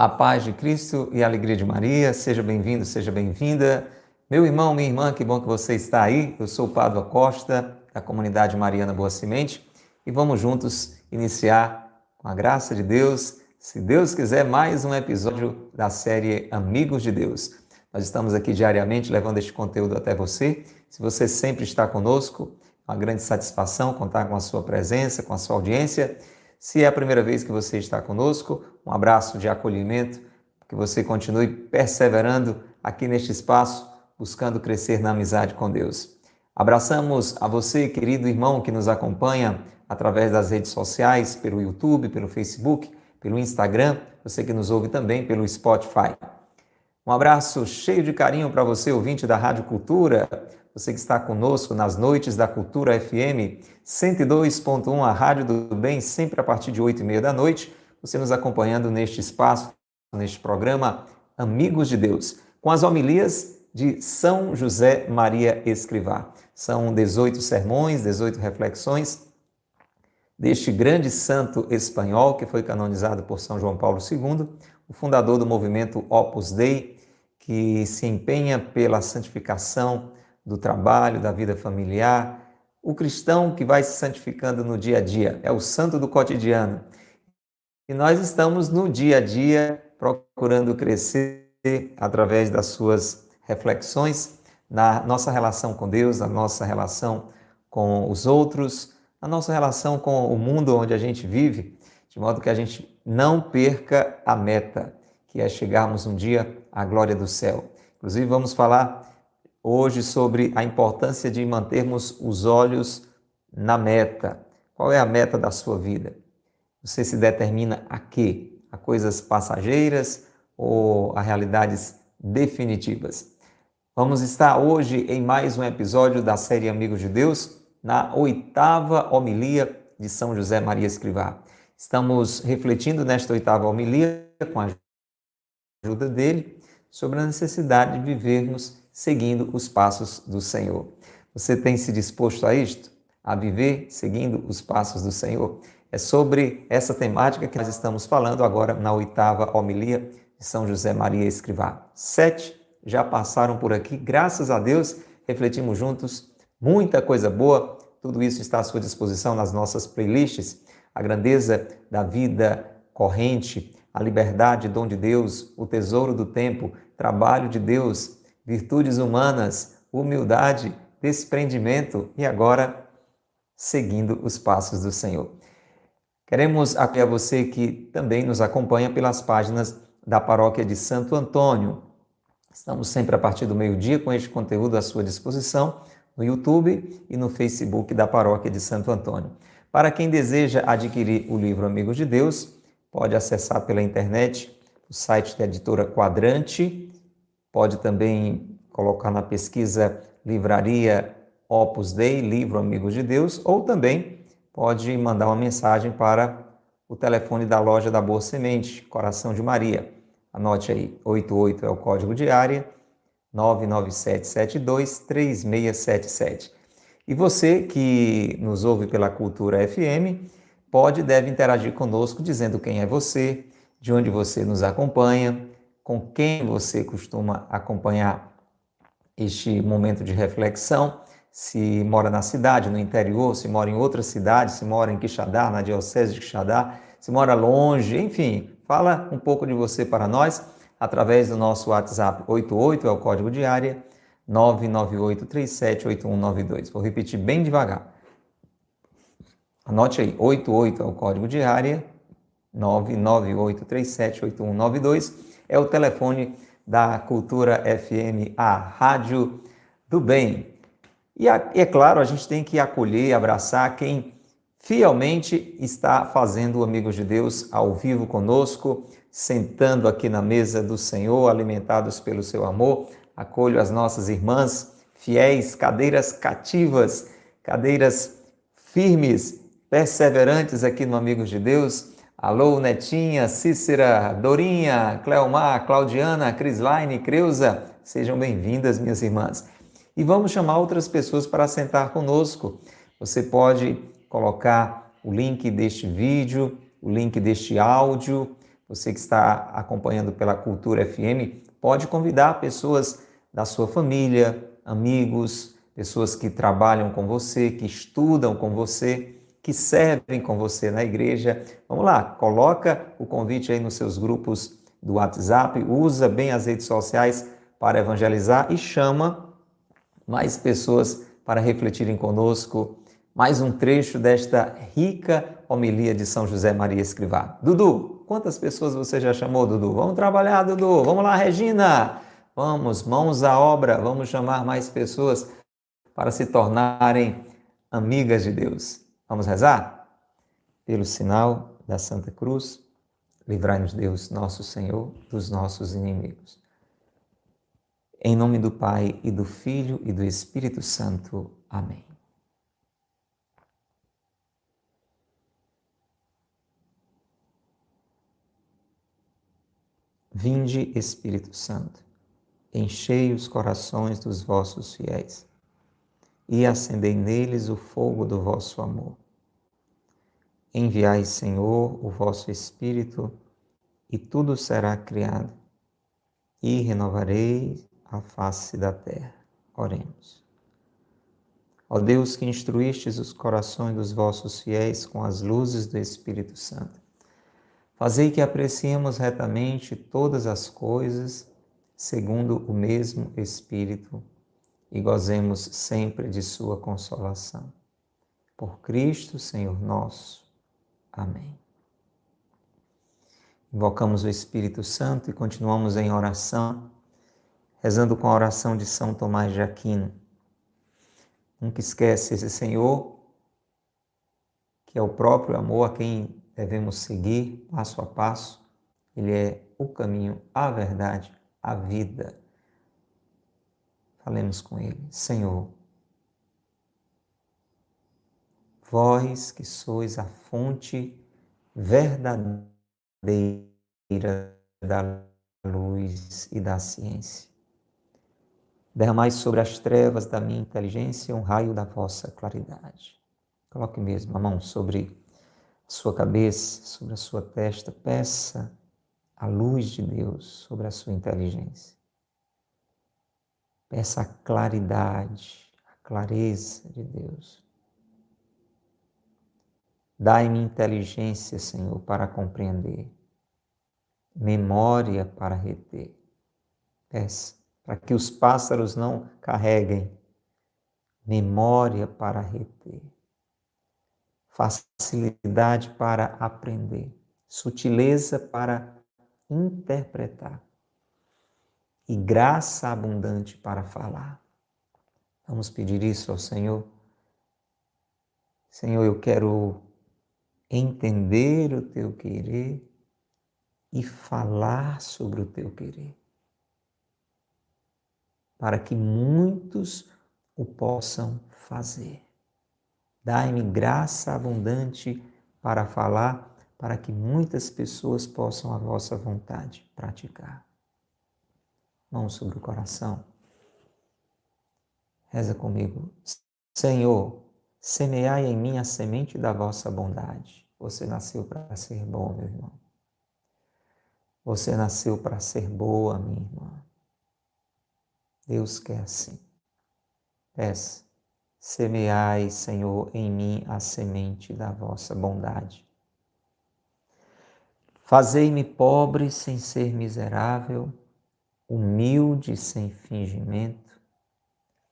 A paz de Cristo e a alegria de Maria, seja bem-vindo, seja bem-vinda. Meu irmão, minha irmã, que bom que você está aí. Eu sou o Pádua Costa, da comunidade Mariana Boa Semente, e vamos juntos iniciar, com a graça de Deus, se Deus quiser, mais um episódio da série Amigos de Deus. Nós estamos aqui diariamente levando este conteúdo até você. Se você sempre está conosco, é uma grande satisfação contar com a sua presença, com a sua audiência. Se é a primeira vez que você está conosco, um abraço de acolhimento, que você continue perseverando aqui neste espaço, buscando crescer na amizade com Deus. Abraçamos a você, querido irmão, que nos acompanha através das redes sociais, pelo YouTube, pelo Facebook, pelo Instagram, você que nos ouve também pelo Spotify. Um abraço cheio de carinho para você, ouvinte da Rádio Cultura, você que está conosco nas noites da Cultura FM 102.1, a Rádio do Bem, sempre a partir de 8h30 da noite, você nos acompanhando neste espaço, neste programa Amigos de Deus, com as homilias de São José Maria Escrivá. São 18 sermões, 18 reflexões deste grande santo espanhol que foi canonizado por São João Paulo II, o fundador do movimento Opus Dei, que se empenha pela santificação do trabalho, da vida familiar, o cristão que vai se santificando no dia a dia, é o santo do cotidiano. E nós estamos no dia a dia procurando crescer através das suas reflexões na nossa relação com Deus, na nossa relação com os outros, na nossa relação com o mundo onde a gente vive, de modo que a gente não perca a meta, que é chegarmos um dia à glória do céu. Inclusive, vamos falar hoje sobre a importância de mantermos os olhos na meta. Qual é a meta da sua vida? Você se determina a quê? A coisas passageiras ou a realidades definitivas? Vamos estar hoje em mais um episódio da série Amigos de Deus, na 8ª homilia de São José Maria Escrivá. Estamos refletindo nesta 8ª homilia, com a ajuda dele, sobre a necessidade de vivermos seguindo os passos do Senhor. Você tem se disposto a isto? A viver seguindo os passos do Senhor? É sobre essa temática que nós estamos falando agora na 8ª homilia de São José Maria Escrivá. 7 já passaram por aqui, graças a Deus, refletimos juntos, muita coisa boa, tudo isso está à sua disposição nas nossas playlists, a grandeza da vida corrente, a liberdade, dom de Deus, o tesouro do tempo, trabalho de Deus, virtudes humanas, humildade, desprendimento e agora seguindo os passos do Senhor. Queremos acolher você que também nos acompanha pelas páginas da Paróquia de Santo Antônio. Estamos sempre a partir do meio-dia com este conteúdo à sua disposição no YouTube e no Facebook da Paróquia de Santo Antônio. Para quem deseja adquirir o livro Amigos de Deus, pode acessar pela internet o site da editora Quadrante, pode também colocar na pesquisa Livraria Opus Dei, livro Amigos de Deus, ou também pode mandar uma mensagem para o telefone da loja da Boa Semente, Coração de Maria. Anote aí, 88 é o código de área, 997723677. E você que nos ouve pela Cultura FM, pode e deve interagir conosco dizendo quem é você, de onde você nos acompanha, com quem você costuma acompanhar este momento de reflexão, se mora na cidade, no interior, se mora em outra cidade, se mora em Quixadá, na Diocese de Quixadá, se mora longe, enfim, fala um pouco de você para nós através do nosso WhatsApp 88, é o código de área, 998378192. Vou repetir bem devagar. Anote aí, 88 é o código de área, 998378192 é o telefone da Cultura FM, a Rádio do Bem. E é claro, a gente tem que acolher, abraçar quem fielmente está fazendo o Amigos de Deus ao vivo conosco, sentando aqui na mesa do Senhor, alimentados pelo seu amor. Acolho as nossas irmãs fiéis, cadeiras cativas, cadeiras firmes, perseverantes aqui no Amigos de Deus. Alô, Netinha, Cícera, Dorinha, Cleomar, Claudiana, Crislaine, Creuza, sejam bem-vindas, minhas irmãs. E vamos chamar outras pessoas para sentar conosco. Você pode colocar o link deste vídeo, o link deste áudio, Você que está acompanhando pela Cultura FM, pode convidar pessoas da sua família, amigos, pessoas que trabalham com você, que estudam com você, que servem com você na igreja. Vamos lá, coloca o convite aí nos seus grupos do WhatsApp, usa bem as redes sociais para evangelizar e chama mais pessoas para refletirem conosco mais um trecho desta rica homilia de São José Maria Escrivá. Dudu, quantas pessoas você já chamou, Dudu? Vamos trabalhar, Dudu. Vamos lá, Regina. Vamos, mãos à obra. Vamos chamar mais pessoas para se tornarem amigas de Deus. Vamos rezar? Pelo sinal da Santa Cruz, livrai-nos Deus, nosso Senhor, dos nossos inimigos. Em nome do Pai, e do Filho, e do Espírito Santo. Amém. Vinde, Espírito Santo, enchei os corações dos vossos fiéis e acendei neles o fogo do vosso amor. Enviai, Senhor, o vosso Espírito, e tudo será criado, e renovareis a face da terra. Oremos. Ó Deus, que instruístes os corações dos vossos fiéis com as luzes do Espírito Santo, fazei que apreciemos retamente todas as coisas segundo o mesmo Espírito e gozemos sempre de sua consolação. Por Cristo, Senhor nosso. Amém. Invocamos o Espírito Santo e continuamos em oração, rezando com a oração de São Tomás de Aquino. Nunca esquece esse Senhor, que é o próprio amor a quem devemos seguir passo a passo. Ele é o caminho, a verdade, a vida. Falemos com Ele. Senhor, vós que sois a fonte verdadeira da luz e da ciência, derramai sobre as trevas da minha inteligência um raio da vossa claridade. Coloque mesmo a mão sobre a sua cabeça, sobre a sua testa, peça a luz de Deus sobre a sua inteligência. Peça a claridade, a clareza de Deus. Dai-me inteligência, Senhor, para compreender, memória para reter. Peça para que os pássaros não carreguem, memória para reter, facilidade para aprender, sutileza para interpretar e graça abundante para falar. Vamos pedir isso ao Senhor. Senhor, eu quero entender o teu querer e falar sobre o teu querer, para que muitos o possam fazer. Dai-me graça abundante para falar, para que muitas pessoas possam a vossa vontade praticar. Mão sobre o coração. Reza comigo. Senhor, semeai em mim a semente da vossa bondade. Você nasceu para ser bom, meu irmão. Você nasceu para ser boa, minha irmã. Deus quer assim. Peça. Semeai, Senhor, em mim a semente da vossa bondade. Fazei-me pobre sem ser miserável, humilde sem fingimento,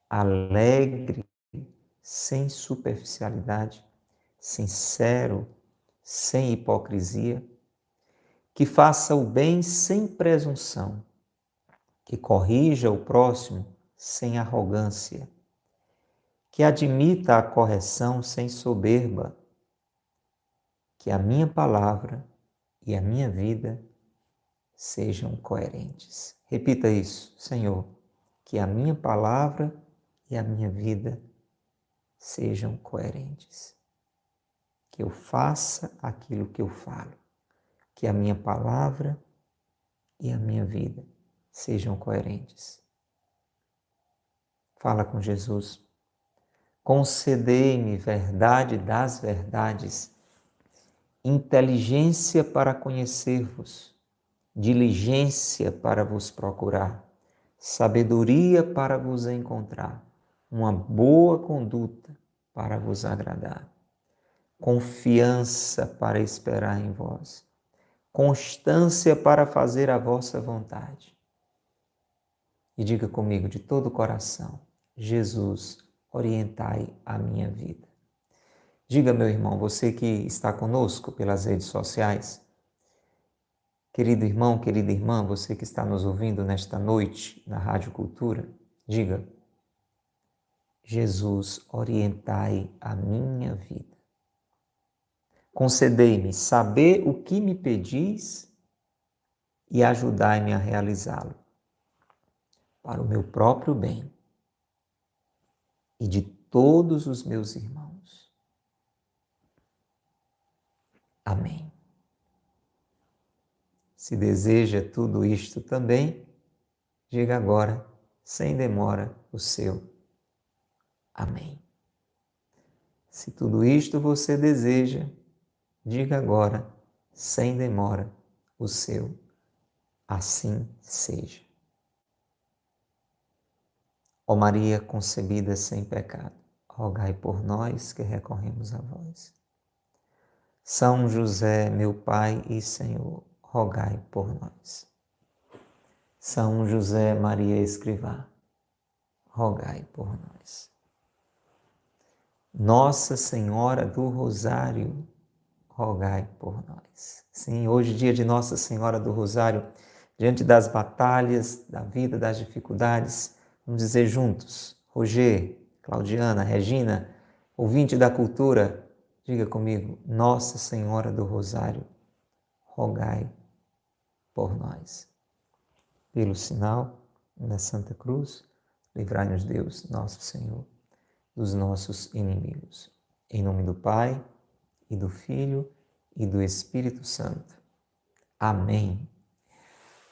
alegre sem superficialidade, sincero sem hipocrisia, que faça o bem sem presunção, que corrija o próximo sem arrogância, que admita a correção sem soberba, que a minha palavra e a minha vida sejam coerentes. Repita isso, Senhor, que a minha palavra e a minha vida sejam coerentes. Que eu faça aquilo que eu falo, que a minha palavra e a minha vida sejam coerentes. Fala com Jesus. Concedei-me verdade das verdades, inteligência para conhecer-vos, diligência para vos procurar, sabedoria para vos encontrar, uma boa conduta para vos agradar, confiança para esperar em vós, constância para fazer a vossa vontade. E diga comigo de todo o coração: Jesus, orientai a minha vida. Diga, meu irmão, você que está conosco pelas redes sociais, querido irmão, querida irmã, você que está nos ouvindo nesta noite na Rádio Cultura, diga: Jesus, orientai a minha vida. Concedei-me saber o que me pedis e ajudai-me a realizá-lo, para o meu próprio bem e de todos os meus irmãos. Amém. Se deseja tudo isto também, diga agora, sem demora, o seu amém. Se tudo isto você deseja, diga agora, sem demora, o seu assim seja. Ó Maria concebida sem pecado, rogai por nós que recorremos a vós. São José, meu Pai e Senhor, rogai por nós. São José Maria Escrivá, rogai por nós. Nossa Senhora do Rosário, rogai por nós. Sim, hoje, dia de Nossa Senhora do Rosário, diante das batalhas, da vida, das dificuldades, vamos dizer juntos: Roger, Claudiana, Regina, ouvinte da cultura, diga comigo: Nossa Senhora do Rosário, rogai por nós. Pelo sinal da Santa Cruz, livrai-nos Deus, nosso Senhor, dos nossos inimigos. Em nome do Pai, e do Filho, e do Espírito Santo. Amém.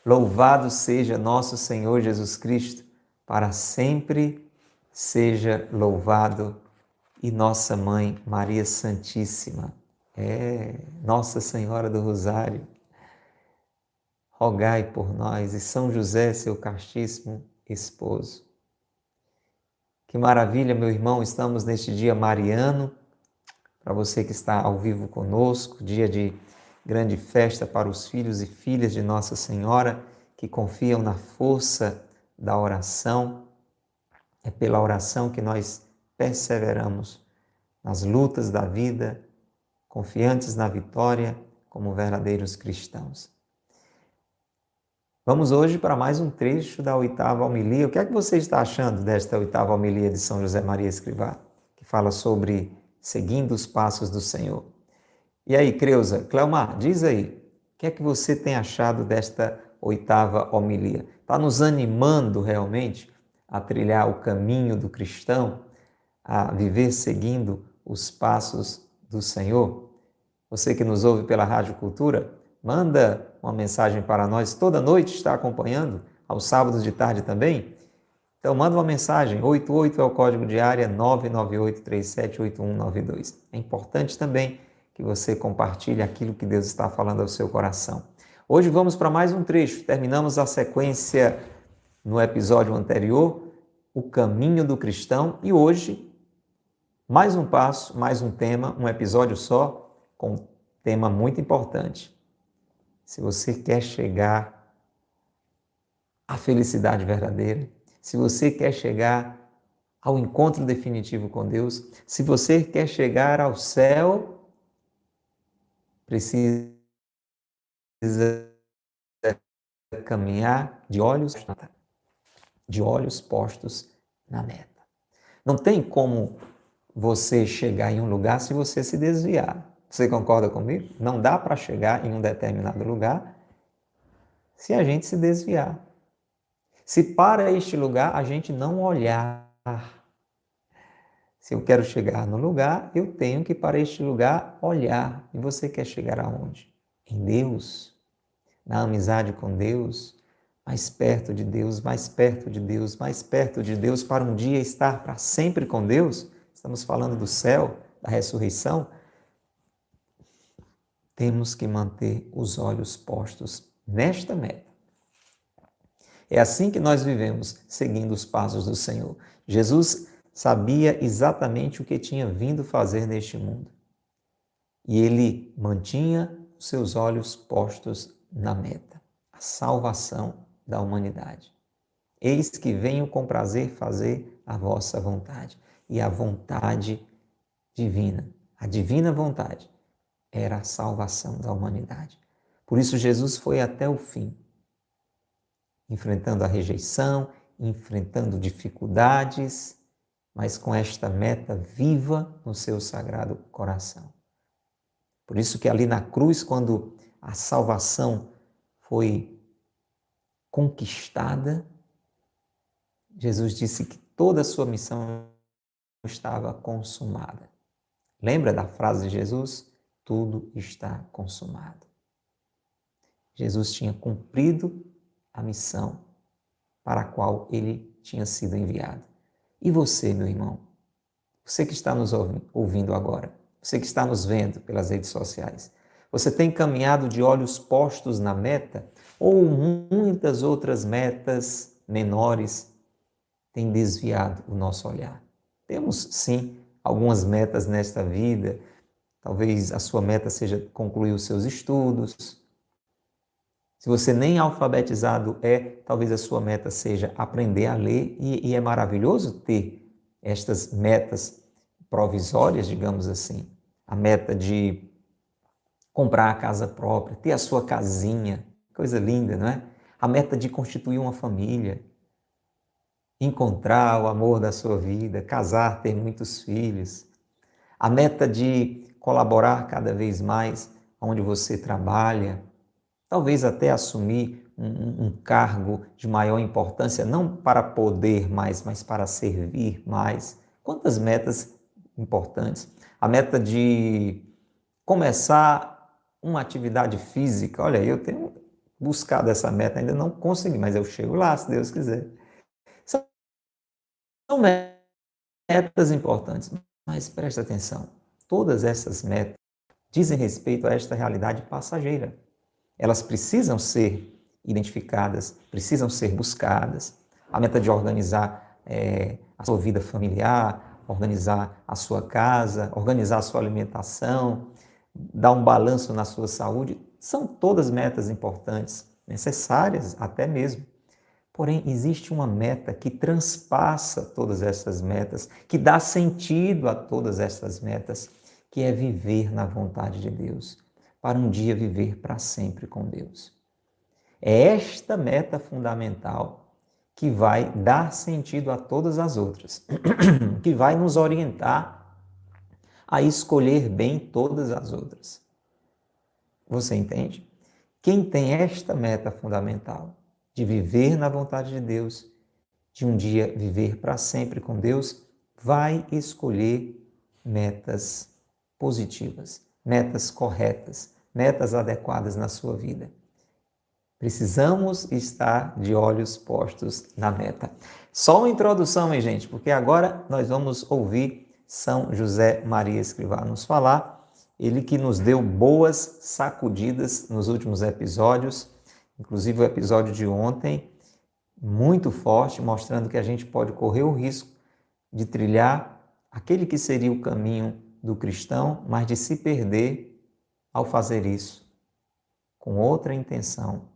Louvado seja nosso Senhor Jesus Cristo, para sempre seja louvado, e nossa Mãe Maria Santíssima, Nossa Senhora do Rosário, rogai por nós, e São José, seu castíssimo esposo. Que maravilha, meu irmão, estamos neste dia mariano, para você que está ao vivo conosco, dia de grande festa para os filhos e filhas de Nossa Senhora, que confiam na força da oração. É pela oração que nós perseveramos nas lutas da vida, confiantes na vitória, como verdadeiros cristãos. Vamos hoje para mais um trecho da 8ª homilia. O que é que você está achando desta 8ª homilia de São José Maria Escrivá, que fala sobre seguindo os passos do Senhor? E aí, Creuza, Cleomar, diz aí, o que é que você tem achado desta 8ª homilia? Está nos animando realmente a trilhar o caminho do cristão, a viver seguindo os passos do Senhor? Você que nos ouve pela Rádio Cultura, manda uma mensagem para nós. Toda noite está acompanhando, aos sábados de tarde também? Então manda uma mensagem, 88 é o código de área, 998378192. É importante também que você compartilhe aquilo que Deus está falando ao seu coração. Hoje vamos para mais um trecho. Terminamos a sequência no episódio anterior, o caminho do cristão, e hoje mais um passo, mais um tema, um episódio só, com um tema muito importante. Se você quer chegar à felicidade verdadeira, se você quer chegar ao encontro definitivo com Deus, se você quer chegar ao céu, precisa caminhar de olhos postos na meta. Não tem como você chegar em um lugar se você se desviar. Você concorda comigo? Não dá para chegar em um determinado lugar se a gente se desviar. Se para este lugar a gente não olhar. Se eu quero chegar no lugar, eu tenho que para este lugar olhar. E você quer chegar aonde? Em Deus, na amizade com Deus, mais perto de Deus, mais perto de Deus, mais perto de Deus, para um dia estar para sempre com Deus. Estamos falando do céu, da ressurreição. temos que manter os olhos postos nesta meta. É assim que nós vivemos, seguindo os passos do Senhor. Jesus sabia exatamente o que tinha vindo fazer neste mundo. E ele mantinha os seus olhos postos na meta, a salvação da humanidade. Eis que venho com prazer fazer a vossa vontade. E a vontade divina, a divina vontade, era a salvação da humanidade. Por isso Jesus foi até o fim, enfrentando a rejeição, enfrentando dificuldades, mas com esta meta viva no seu sagrado coração. Por isso que ali na cruz, quando a salvação foi conquistada, Jesus disse que toda a sua missão estava consumada. Lembra da frase de Jesus? Tudo está consumado. Jesus tinha cumprido a missão para a qual ele tinha sido enviado. E você, meu irmão? Você que está nos ouvindo agora, você que está nos vendo pelas redes sociais, você tem caminhado de olhos postos na meta ou muitas outras metas menores têm desviado o nosso olhar? Temos, sim, algumas metas nesta vida. Talvez a sua meta seja concluir os seus estudos. Se você nem alfabetizado é, talvez a sua meta seja aprender a ler, e é maravilhoso ter estas metas provisórias, digamos assim. A meta de comprar a casa própria, ter a sua casinha, coisa linda, não é? A meta de constituir uma família, encontrar o amor da sua vida, casar, ter muitos filhos. A meta de colaborar cada vez mais onde você trabalha, talvez até assumir um cargo de maior importância, não para poder mais, mas para servir mais. Quantas metas importantes. A meta de começar uma atividade física. Olha, eu tenho buscado essa meta, ainda não consegui, mas eu chego lá, se Deus quiser. São metas importantes, mas presta atenção. Todas essas metas dizem respeito a esta realidade passageira. Elas precisam ser identificadas, precisam ser buscadas. A meta de organizar a sua vida familiar, organizar a sua casa, organizar a sua alimentação, dar um balanço na sua saúde, são todas metas importantes, necessárias até mesmo. Porém, existe uma meta que transpassa todas essas metas, que dá sentido a todas essas metas, que é viver na vontade de Deus, para um dia viver para sempre com Deus. É esta meta fundamental que vai dar sentido a todas as outras, que vai nos orientar a escolher bem todas as outras. Você entende? Quem tem esta meta fundamental de viver na vontade de Deus, de um dia viver para sempre com Deus, vai escolher metas positivas, metas corretas, metas adequadas na sua vida. Precisamos estar de olhos postos na meta. Só uma introdução, hein, gente, porque agora nós vamos ouvir São José Maria Escrivá nos falar, ele que nos deu boas sacudidas nos últimos episódios, inclusive o episódio de ontem, muito forte, mostrando que a gente pode correr o risco de trilhar aquele que seria o caminho do cristão, mas de se perder ao fazer isso, com outra intenção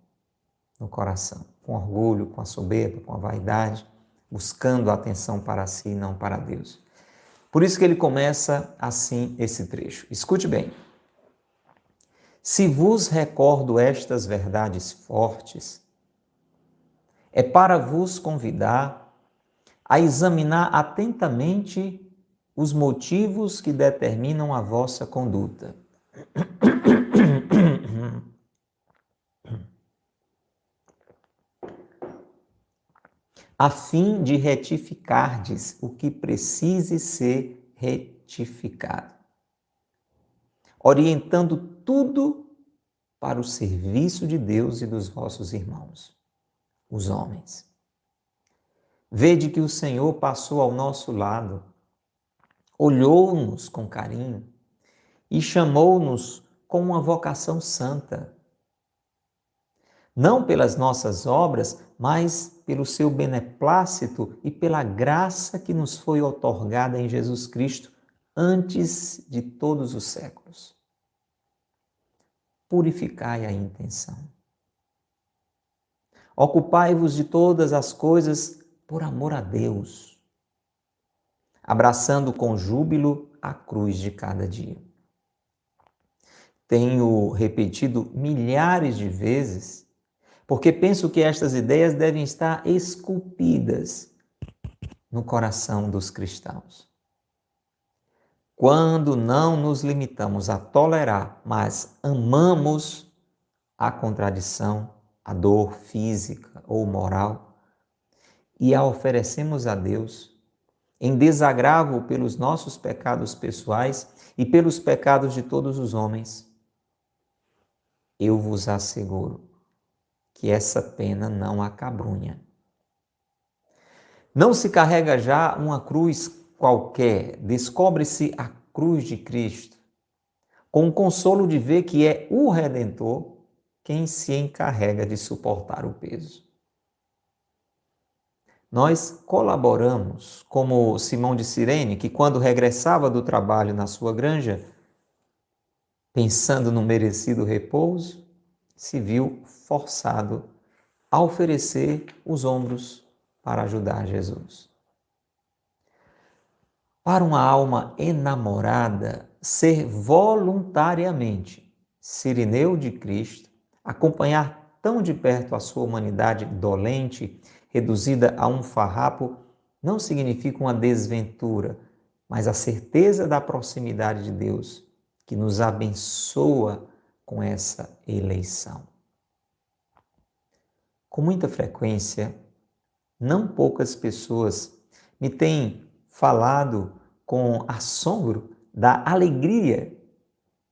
no coração, com orgulho, com a soberba, com a vaidade, buscando a atenção para si e não para Deus. Por isso que ele começa assim esse trecho. Escute bem. Se vos recordo estas verdades fortes, é para vos convidar a examinar atentamente os motivos que determinam a vossa conduta. A fim de retificardes o que precise ser retificado, orientando tudo para o serviço de Deus e dos vossos irmãos, os homens. Vede que o Senhor passou ao nosso lado, olhou-nos com carinho e chamou-nos com uma vocação santa. Não pelas nossas obras, mas pelo seu beneplácito e pela graça que nos foi outorgada em Jesus Cristo antes de todos os séculos. Purificai a intenção. Ocupai-vos de todas as coisas por amor a Deus, abraçando com júbilo a cruz de cada dia. Tenho repetido milhares de vezes, porque penso que estas ideias devem estar esculpidas no coração dos cristãos. Quando não nos limitamos a tolerar, mas amamos a contradição, a dor física ou moral, e a oferecemos a Deus, em desagravo pelos nossos pecados pessoais e pelos pecados de todos os homens, eu vos asseguro que essa pena não acabrunha. Não se carrega já uma cruz qualquer, descobre-se a cruz de Cristo, com o consolo de ver que é o Redentor quem se encarrega de suportar o peso. Nós colaboramos, como Simão de Cirene, que quando regressava do trabalho na sua granja, pensando no merecido repouso, se viu forçado a oferecer os ombros para ajudar Jesus. Para uma alma enamorada, ser voluntariamente sirineu de Cristo, acompanhar tão de perto a sua humanidade dolente, reduzida a um farrapo, não significa uma desventura, mas a certeza da proximidade de Deus, que nos abençoa com essa eleição. Com muita frequência, não poucas pessoas me têm falado com assombro da alegria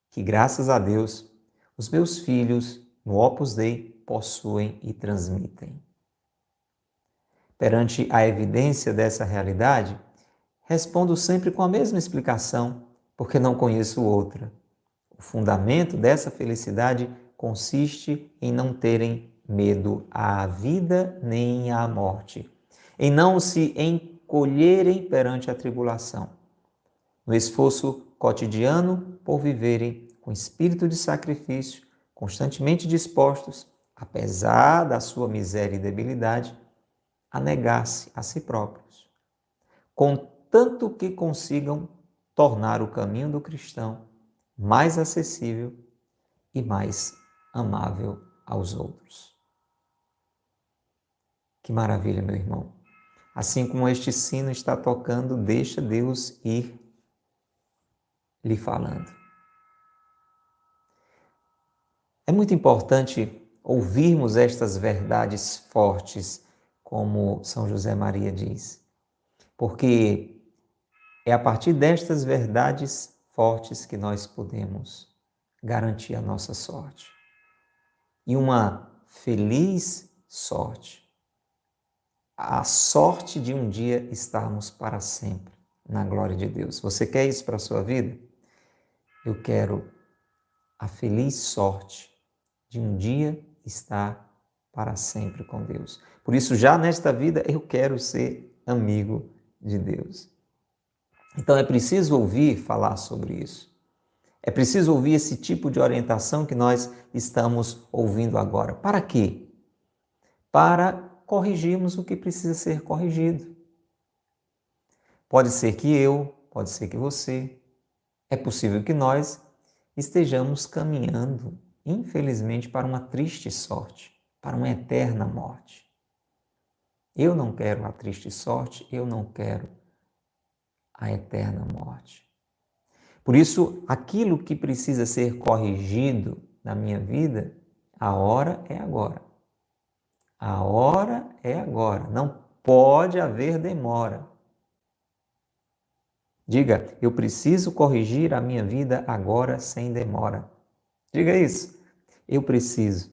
que, graças a Deus, os meus filhos no Opus Dei possuem e transmitem. Perante a evidência dessa realidade, respondo sempre com a mesma explicação, porque não conheço outra. O fundamento dessa felicidade consiste em não terem medo à vida nem à morte, em não se encolherem perante a tribulação, no esforço cotidiano por viverem com espírito de sacrifício, constantemente dispostos, apesar da sua miséria e debilidade, a negar-se a si próprios, contanto que consigam tornar o caminho do cristão mais acessível e mais amável aos outros. Que maravilha, meu irmão! Assim como este sino está tocando, deixa Deus ir lhe falando. É muito importante ouvirmos estas verdades fortes, como São José Maria diz, porque é a partir destas verdades fortes que nós podemos garantir a nossa sorte. E uma feliz sorte. A sorte de um dia estarmos para sempre na glória de Deus. Você quer isso para a sua vida? Eu quero a feliz sorte de um dia estar para sempre com Deus. Por isso, já nesta vida, eu quero ser amigo de Deus. Então, é preciso ouvir falar sobre isso. É preciso ouvir esse tipo de orientação que nós estamos ouvindo agora. Para quê? Para corrigirmos o que precisa ser corrigido. Pode ser que eu, pode ser que você, é possível que nós estejamos caminhando, infelizmente, para uma triste sorte, para uma eterna morte. Eu não quero a triste sorte, eu não quero a eterna morte. Por isso, aquilo que precisa ser corrigido na minha vida, a hora é agora. A hora é agora. Não pode haver demora. Diga, eu preciso corrigir a minha vida agora sem demora. Diga isso. Eu preciso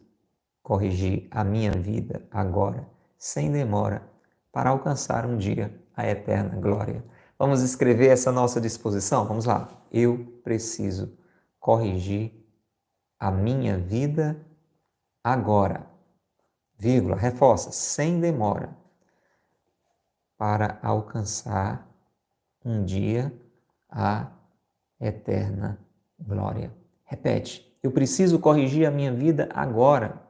corrigir a minha vida agora sem demora para alcançar um dia a eterna glória. Vamos escrever essa nossa disposição? Vamos lá. Eu preciso corrigir a minha vida agora, vírgula, reforça, sem demora, para alcançar um dia a eterna glória. Repete, eu preciso corrigir a minha vida agora,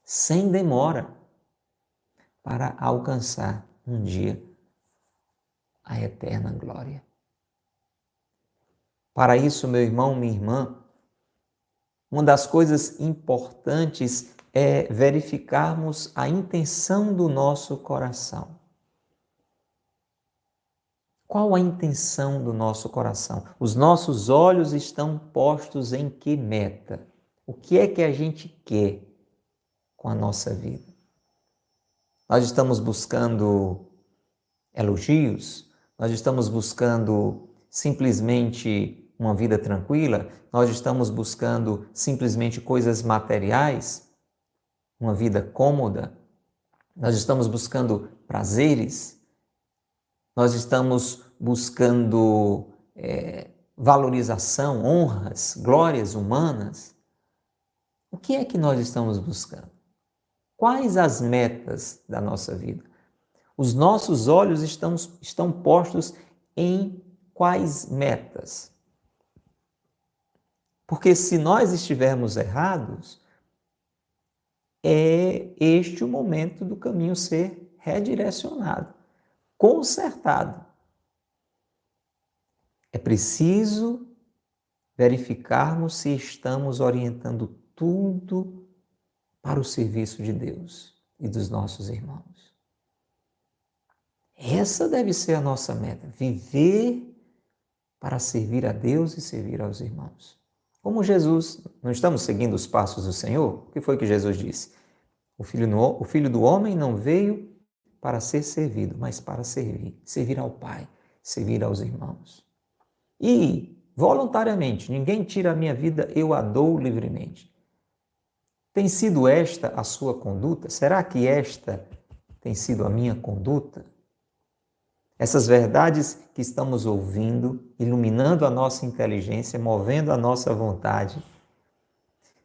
sem demora, para alcançar um dia a eterna glória. Para isso, meu irmão, minha irmã, uma das coisas importantes é verificarmos a intenção do nosso coração. Qual a intenção do nosso coração? Os nossos olhos estão postos em que meta? O que é que a gente quer com a nossa vida? Nós estamos buscando elogios? Nós estamos buscando simplesmente uma vida tranquila? Nós estamos buscando simplesmente coisas materiais? Uma vida cômoda? Nós estamos buscando prazeres? Nós estamos buscando valorização, honras, glórias humanas? O que é que nós estamos buscando? Quais as metas da nossa vida? Os nossos olhos estão postos em quais metas? Porque se nós estivermos errados, é este o momento do caminho ser redirecionado, consertado. É preciso verificarmos se estamos orientando tudo para o serviço de Deus e dos nossos irmãos. Essa deve ser a nossa meta, viver para servir a Deus e servir aos irmãos. Como Jesus, não estamos seguindo os passos do Senhor? O que foi que Jesus disse? O Filho do Homem não veio para ser servido, mas para servir ao Pai, servir aos irmãos. E, voluntariamente, ninguém tira a minha vida, eu a dou livremente. Tem sido esta a sua conduta? Será que esta tem sido a minha conduta? Essas verdades que estamos ouvindo, iluminando a nossa inteligência, movendo a nossa vontade,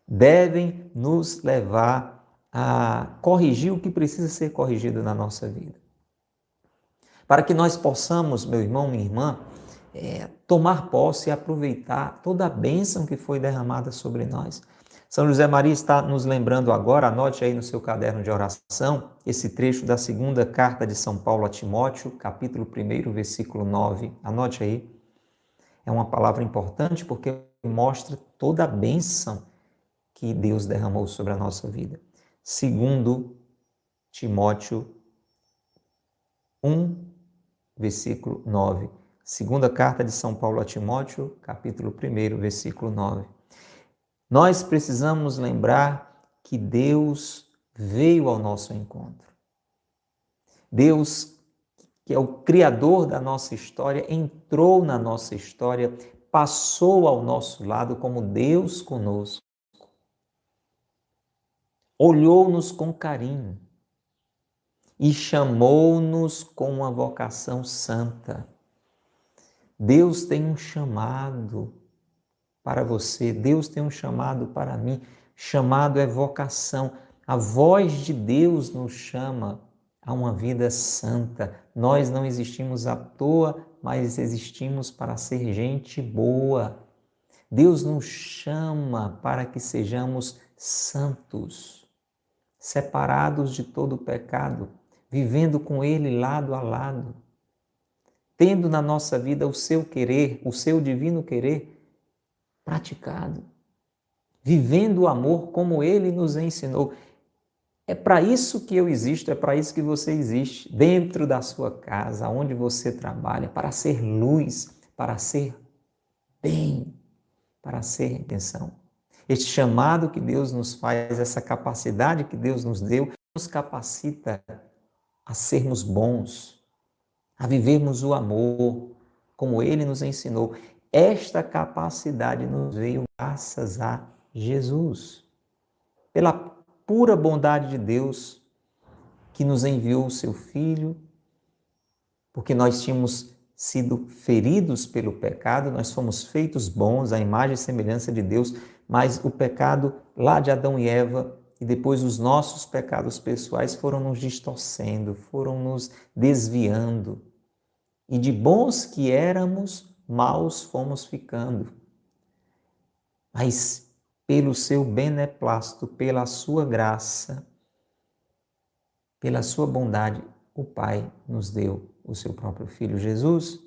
devem nos levar a corrigir o que precisa ser corrigido na nossa vida. Para que nós possamos, meu irmão, minha irmã, tomar posse e aproveitar toda a bênção que foi derramada sobre nós. São José Maria está nos lembrando agora, anote aí no seu caderno de oração, esse trecho da segunda carta de São Paulo a Timóteo, capítulo 1, versículo 9. Anote aí. É uma palavra importante porque mostra toda a bênção que Deus derramou sobre a nossa vida. Segundo Timóteo 1, versículo 9. Segunda carta de São Paulo a Timóteo, capítulo 1, versículo 9. Nós precisamos lembrar que Deus veio ao nosso encontro. Deus, que é o Criador da nossa história, entrou na nossa história, passou ao nosso lado como Deus conosco. Olhou-nos com carinho e chamou-nos com uma vocação santa. Deus tem um chamado para você, Deus tem um chamado para mim. Chamado é vocação. A voz de Deus nos chama a uma vida santa. Nós não existimos à toa, mas existimos para ser gente boa. Deus nos chama para que sejamos santos, separados de todo o pecado, vivendo com Ele lado a lado, tendo na nossa vida o seu querer, o seu divino querer praticado, vivendo o amor como Ele nos ensinou. É para isso que eu existo, é para isso que você existe, dentro da sua casa, onde você trabalha, para ser luz, para ser bem, para ser intenção. Este chamado que Deus nos faz, essa capacidade que Deus nos deu, nos capacita a sermos bons, a vivermos o amor, como Ele nos ensinou. Esta capacidade nos veio graças a Jesus, pela pura bondade de Deus que nos enviou o seu Filho, porque nós tínhamos sido feridos pelo pecado, nós fomos feitos bons, à imagem e semelhança de Deus, mas o pecado lá de Adão e Eva e depois os nossos pecados pessoais foram nos distorcendo, foram nos desviando. E de bons que éramos, maus fomos ficando. Mas pelo seu beneplácito, pela sua graça, pela sua bondade, o Pai nos deu o seu próprio Filho Jesus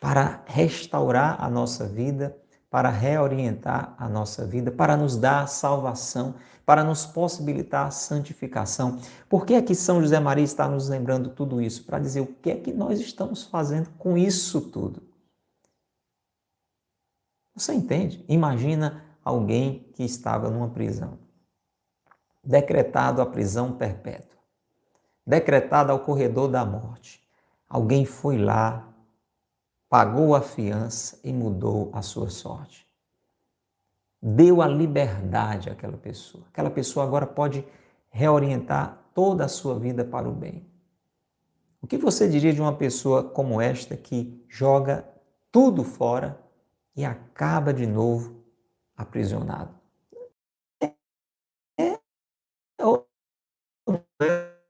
para restaurar a nossa vida, para reorientar a nossa vida, para nos dar a salvação, para nos possibilitar a santificação. Por que é que São José Maria está nos lembrando tudo isso? Para dizer o que é que nós estamos fazendo com isso tudo. Você entende? Imagina alguém que estava numa prisão, decretado a prisão perpétua, decretado ao corredor da morte. Alguém foi lá, pagou a fiança e mudou a sua sorte. Deu a liberdade àquela pessoa. Aquela pessoa agora pode reorientar toda a sua vida para o bem. O que você diria de uma pessoa como esta que joga tudo fora e acaba de novo aprisionado? É um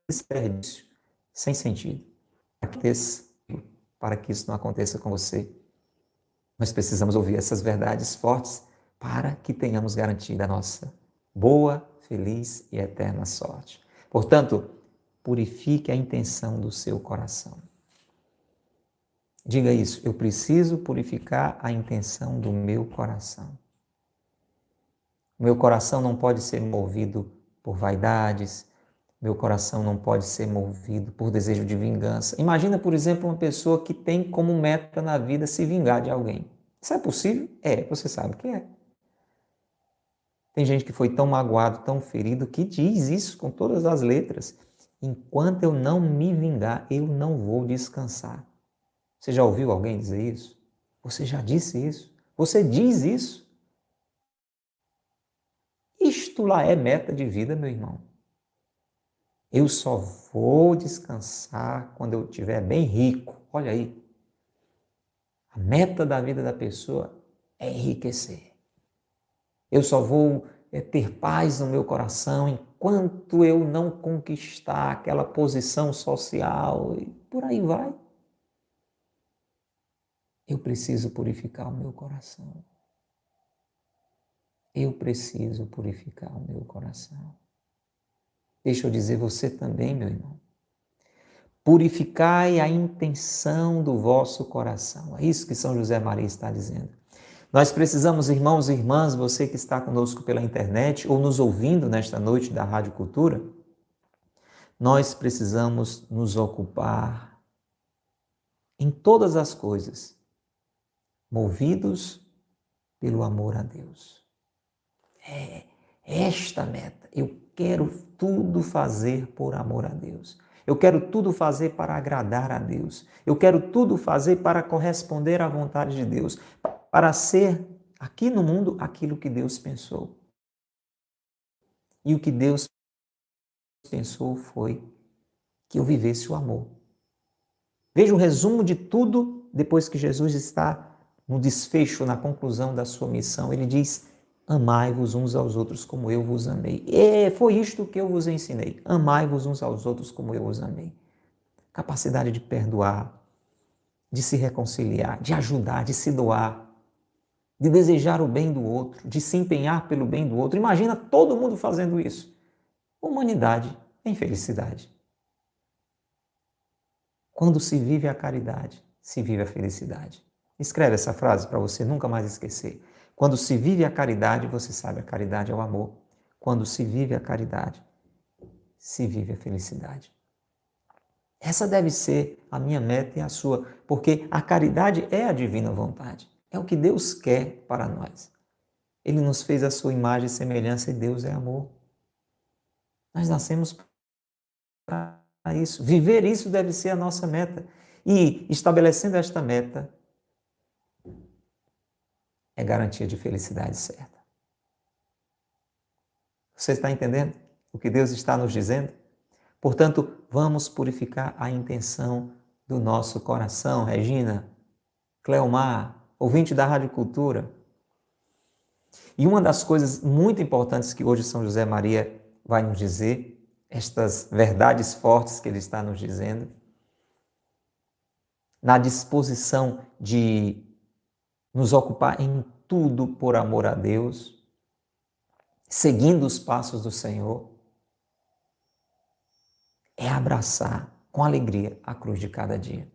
desperdício sem sentido. Para que isso não aconteça com você, nós precisamos ouvir essas verdades fortes para que tenhamos garantida a nossa boa, feliz e eterna sorte. Portanto, purifique a intenção do seu coração. Diga isso, eu preciso purificar a intenção do meu coração. O meu coração não pode ser movido por vaidades, meu coração não pode ser movido por desejo de vingança. Imagina, por exemplo, uma pessoa que tem como meta na vida se vingar de alguém. Isso é possível? É, você sabe que é. Tem gente que foi tão magoado, tão ferido, que diz isso com todas as letras. Enquanto eu não me vingar, eu não vou descansar. Você já ouviu alguém dizer isso? Você já disse isso? Você diz isso? Isto lá é meta de vida, meu irmão. Eu só vou descansar quando eu estiver bem rico. Olha aí. A meta da vida da pessoa é enriquecer. Eu só vou ter paz no meu coração enquanto eu não conquistar aquela posição social e por aí vai. Eu preciso purificar o meu coração. Eu preciso purificar o meu coração. Deixa eu dizer, você também, meu irmão. Purificai a intenção do vosso coração. É isso que São José Maria está dizendo. Nós precisamos, irmãos e irmãs, você que está conosco pela internet ou nos ouvindo nesta noite da Rádio Cultura, nós precisamos nos ocupar em todas as coisas, movidos pelo amor a Deus. É esta meta. Eu quero tudo fazer por amor a Deus. Eu quero tudo fazer para agradar a Deus. Eu quero tudo fazer para corresponder à vontade de Deus, para ser aqui no mundo aquilo que Deus pensou. E o que Deus pensou foi que eu vivesse o amor. Veja o resumo de tudo depois que Jesus está no desfecho, na conclusão da sua missão. Ele diz: amai-vos uns aos outros como eu vos amei. E foi isto que eu vos ensinei. Amai-vos uns aos outros como eu vos amei. Capacidade de perdoar, de se reconciliar, de ajudar, de se doar, de desejar o bem do outro, de se empenhar pelo bem do outro. Imagina todo mundo fazendo isso. Humanidade em felicidade. Quando se vive a caridade, se vive a felicidade. Escreve essa frase para você nunca mais esquecer. Quando se vive a caridade, você sabe, a caridade é o amor. Quando se vive a caridade, se vive a felicidade. Essa deve ser a minha meta e a sua, porque a caridade é a divina vontade. É o que Deus quer para nós. Ele nos fez a sua imagem e semelhança e Deus é amor. Nós nascemos para isso. Viver isso deve ser a nossa meta. E estabelecendo esta meta, é garantia de felicidade certa. Você está entendendo o que Deus está nos dizendo? Portanto, vamos purificar a intenção do nosso coração, Regina, Cleomar, ouvinte da Rádio Cultura. E uma das coisas muito importantes que hoje São José Maria vai nos dizer, estas verdades fortes que ele está nos dizendo, na disposição de nos ocupar em tudo por amor a Deus, seguindo os passos do Senhor, é abraçar com alegria a cruz de cada dia.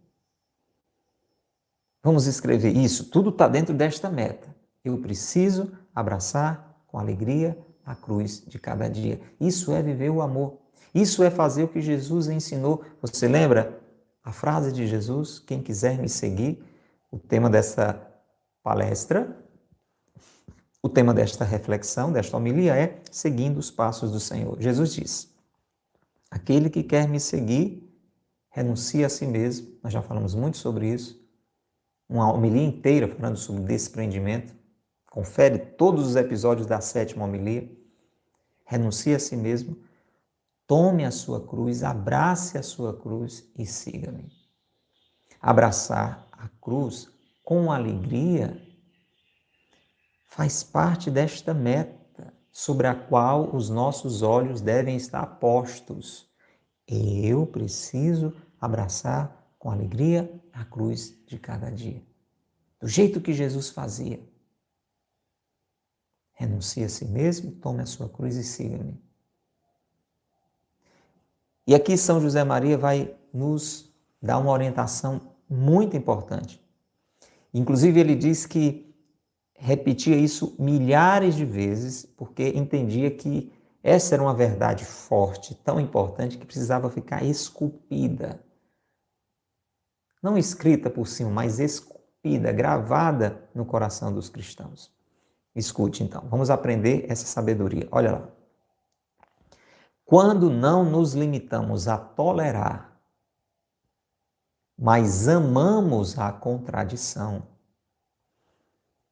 Vamos escrever isso, tudo está dentro desta meta. Eu preciso abraçar com alegria a cruz de cada dia. Isso é viver o amor. Isso é fazer o que Jesus ensinou. Você lembra a frase de Jesus? Quem quiser me seguir, o tema dessa palestra, o tema desta reflexão, desta homilia é seguindo os passos do Senhor. Jesus diz, aquele que quer me seguir, renuncia a si mesmo. Nós já falamos muito sobre isso. Uma homilia inteira falando sobre desprendimento. Confere todos os episódios da 7ª homilia. Renuncie a si mesmo, tome a sua cruz, abrace a sua cruz e siga-me. Abraçar a cruz com alegria faz parte desta meta sobre a qual os nossos olhos devem estar postos. Eu preciso abraçar com alegria a cruz de cada dia. Do jeito que Jesus fazia. Renuncie a si mesmo, tome a sua cruz e siga-me. E aqui São José Maria vai nos dar uma orientação muito importante. Inclusive ele diz que repetia isso milhares de vezes, porque entendia que essa era uma verdade forte, tão importante, que precisava ficar esculpida. Não escrita por cima, mas esculpida, gravada no coração dos cristãos. Escute então, vamos aprender essa sabedoria. Olha lá. Quando não nos limitamos a tolerar, mas amamos a contradição.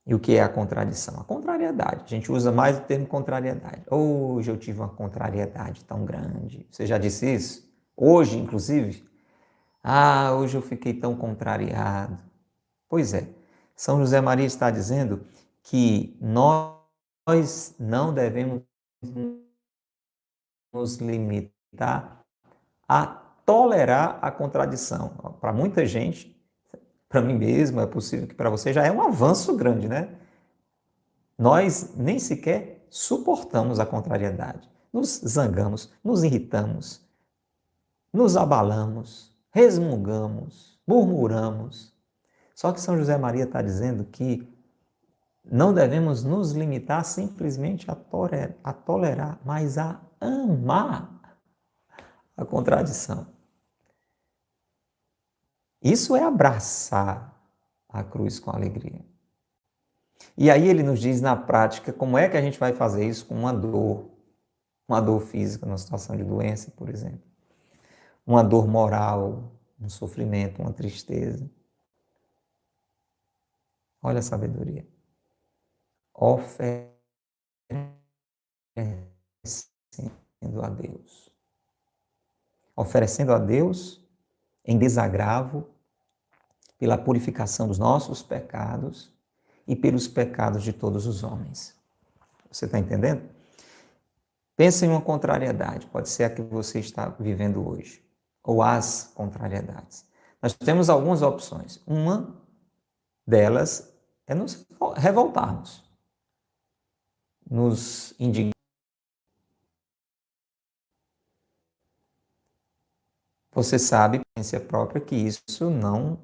E o que é a contradição? A contrariedade. A gente usa mais o termo contrariedade. Hoje eu tive uma contrariedade tão grande. Você já disse isso? Hoje, inclusive? Hoje eu fiquei tão contrariado. Pois é, São José Maria está dizendo que nós não devemos nos limitar a tolerar a contradição. Para muita gente, para mim mesmo, é possível que para você já é um avanço grande, né? Nós nem sequer suportamos a contrariedade. Nos zangamos, nos irritamos, nos abalamos, resmungamos, murmuramos. Só que São José Maria está dizendo que não devemos nos limitar simplesmente a tolerar, mas a amar a contradição. Isso é abraçar a cruz com alegria. E aí ele nos diz na prática como é que a gente vai fazer isso com uma dor física, numa situação de doença, por exemplo. Uma dor moral, um sofrimento, uma tristeza. Olha a sabedoria. Oferecendo a Deus. Oferecendo a Deus em desagravo pela purificação dos nossos pecados e pelos pecados de todos os homens. Você está entendendo? Pensa em uma contrariedade, pode ser a que você está vivendo hoje, ou as contrariedades. Nós temos algumas opções. Uma delas é nos revoltarmos, nos indignarmos. Você sabe, por experiência própria, que isso não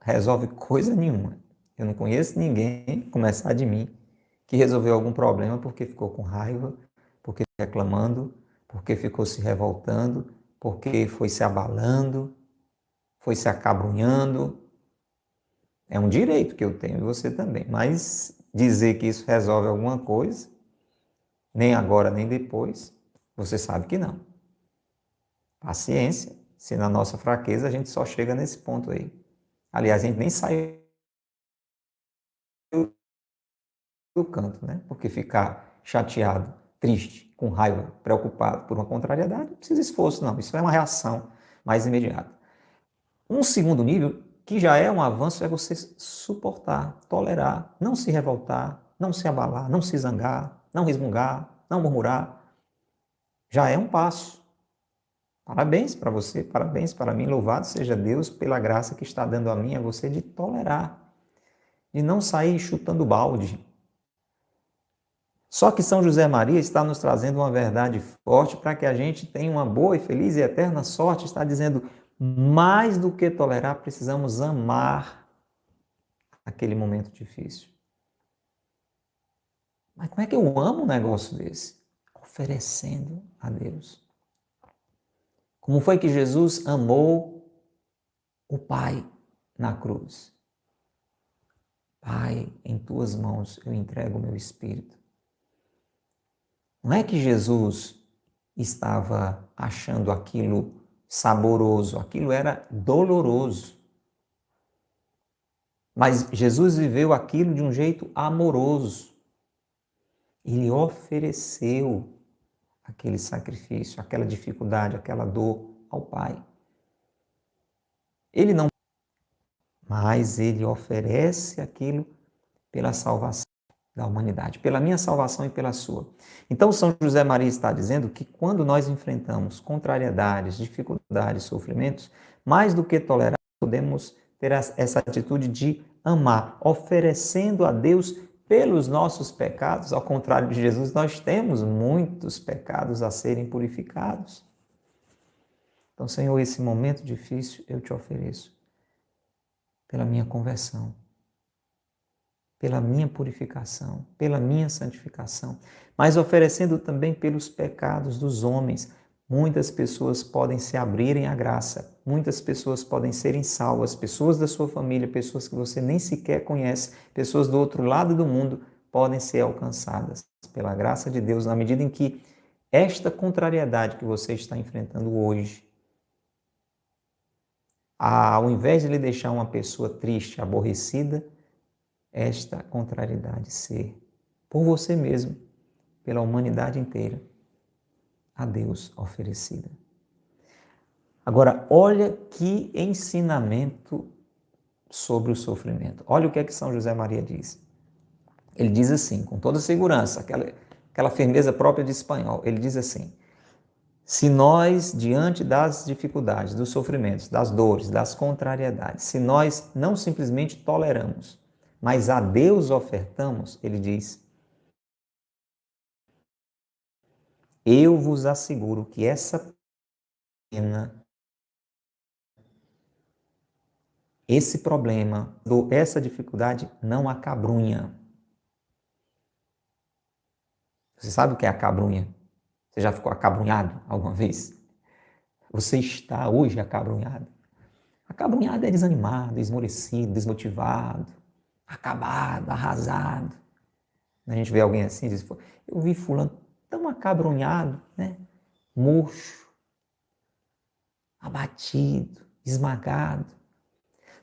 resolve coisa nenhuma. Eu não conheço ninguém, começar de mim, que resolveu algum problema porque ficou com raiva, porque ficou reclamando, porque ficou se revoltando, porque foi se abalando, foi se acabrunhando. É um direito que eu tenho e você também. Mas dizer que isso resolve alguma coisa, nem agora nem depois, você sabe que não. Paciência. Se na nossa fraqueza a gente só chega nesse ponto aí. Aliás, a gente nem sai do canto, né? Porque ficar chateado, triste, com raiva, preocupado por uma contrariedade, não precisa de esforço, não. Isso é uma reação mais imediata. Um segundo nível, que já é um avanço, é você suportar, tolerar, não se revoltar, não se abalar, não se zangar, não resmungar, não murmurar. Já é um passo. Parabéns para você, parabéns para mim. Louvado seja Deus pela graça que está dando a mim e a você de tolerar, de não sair chutando balde. Só que São José Maria está nos trazendo uma verdade forte para que a gente tenha uma boa e feliz e eterna sorte. Está dizendo, mais do que tolerar, precisamos amar aquele momento difícil. Mas como é que eu amo um negócio desse? Oferecendo a Deus. Como foi que Jesus amou o Pai na cruz? Pai, em tuas mãos eu entrego o meu espírito. Não é que Jesus estava achando aquilo saboroso, aquilo era doloroso. Mas Jesus viveu aquilo de um jeito amoroso. Ele ofereceu aquele sacrifício, aquela dificuldade, aquela dor ao Pai. Ele não, mas ele oferece aquilo pela salvação da humanidade, pela minha salvação e pela sua. Então, São José Maria está dizendo que quando nós enfrentamos contrariedades, dificuldades, sofrimentos, mais do que tolerar, podemos ter essa atitude de amar, oferecendo a Deus pelos nossos pecados. Ao contrário de Jesus, nós temos muitos pecados a serem purificados. Então, Senhor, esse momento difícil eu te ofereço pela minha conversão, pela minha purificação, pela minha santificação, mas oferecendo também pelos pecados dos homens. Muitas pessoas podem se abrirem à graça, muitas pessoas podem serem salvas, pessoas da sua família, pessoas que você nem sequer conhece, pessoas do outro lado do mundo podem ser alcançadas pela graça de Deus, na medida em que esta contrariedade que você está enfrentando hoje, ao invés de lhe deixar uma pessoa triste, aborrecida, esta contrariedade ser, por você mesmo, pela humanidade inteira, a Deus oferecida. Agora, olha que ensinamento sobre o sofrimento. Olha o que é que São José Maria diz. Ele diz assim, com toda segurança, aquela firmeza própria de espanhol, ele diz assim, se nós, diante das dificuldades, dos sofrimentos, das dores, das contrariedades, se nós não simplesmente toleramos, mas a Deus ofertamos, ele diz, eu vos asseguro que essa pena, esse problema, essa dificuldade não acabrunha. Você sabe o que é acabrunha? Você já ficou acabrunhado alguma vez? Você está hoje acabrunhado. Acabrunhado é desanimado, esmorecido, desmotivado, acabado, arrasado. A gente vê alguém assim e diz, eu vi fulano tão acabrunhado, né? Murcho, abatido, esmagado.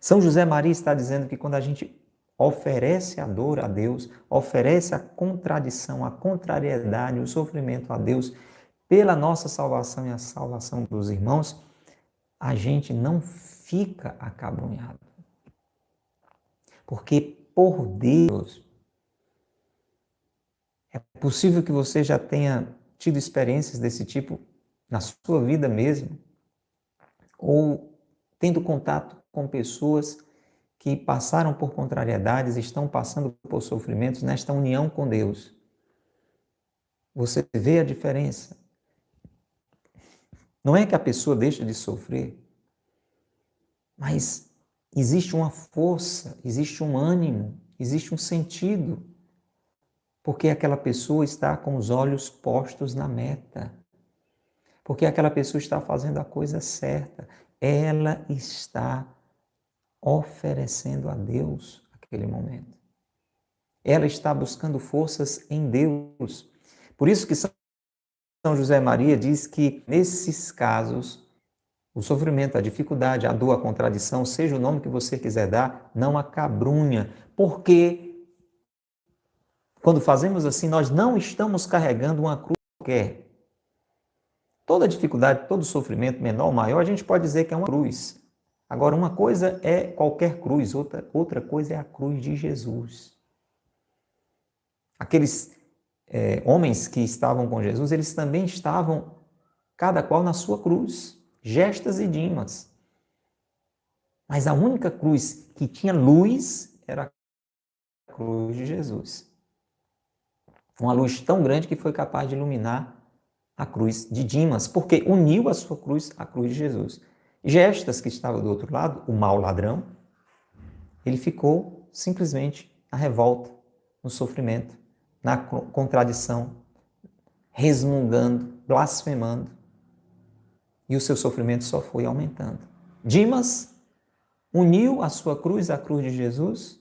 São José Maria está dizendo que quando a gente oferece a dor a Deus, oferece a contradição, a contrariedade, o sofrimento a Deus, pela nossa salvação e a salvação dos irmãos, a gente não fica acabrunhado. Porque por Deus, é possível que você já tenha tido experiências desse tipo na sua vida mesmo, ou tendo contato com pessoas que passaram por contrariedades, estão passando por sofrimentos nesta união com Deus. Você vê a diferença. Não é que a pessoa deixa de sofrer, mas existe uma força, existe um ânimo, existe um sentido, porque aquela pessoa está com os olhos postos na meta, porque aquela pessoa está fazendo a coisa certa, ela está oferecendo a Deus aquele momento. Ela está buscando forças em Deus. Por isso que São José Maria diz que nesses casos, o sofrimento, a dificuldade, a dor, a contradição, seja o nome que você quiser dar, não acabrunha, porque quando fazemos assim, nós não estamos carregando uma cruz qualquer. Toda dificuldade, todo sofrimento, menor ou maior, a gente pode dizer que é uma cruz. Agora, uma coisa é qualquer cruz, outra coisa é a cruz de Jesus. Aqueles homens que estavam com Jesus, eles também estavam, cada qual na sua cruz, Gestas e Dimas. Mas a única cruz que tinha luz era a cruz de Jesus. Uma luz tão grande que foi capaz de iluminar a cruz de Dimas, porque uniu a sua cruz à cruz de Jesus. Gestas, que estava do outro lado, o mau ladrão, ele ficou simplesmente na revolta, no sofrimento, na contradição, resmungando, blasfemando. E o seu sofrimento só foi aumentando. Dimas uniu a sua cruz à cruz de Jesus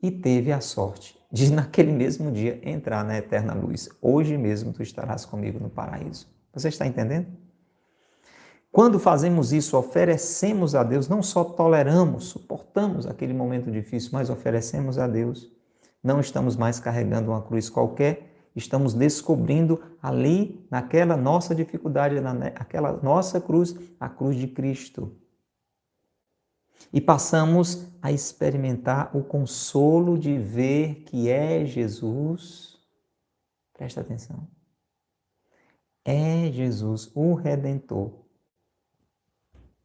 e teve a sorte de, naquele mesmo dia, entrar na eterna luz. Hoje mesmo tu estarás comigo no paraíso. Você está entendendo? Quando fazemos isso, oferecemos a Deus, não só toleramos, suportamos aquele momento difícil, mas oferecemos a Deus. Não estamos mais carregando uma cruz qualquer, estamos descobrindo ali, naquela nossa dificuldade, naquela nossa cruz, a cruz de Cristo. E passamos a experimentar o consolo de ver que é Jesus. Presta atenção. É Jesus, o Redentor,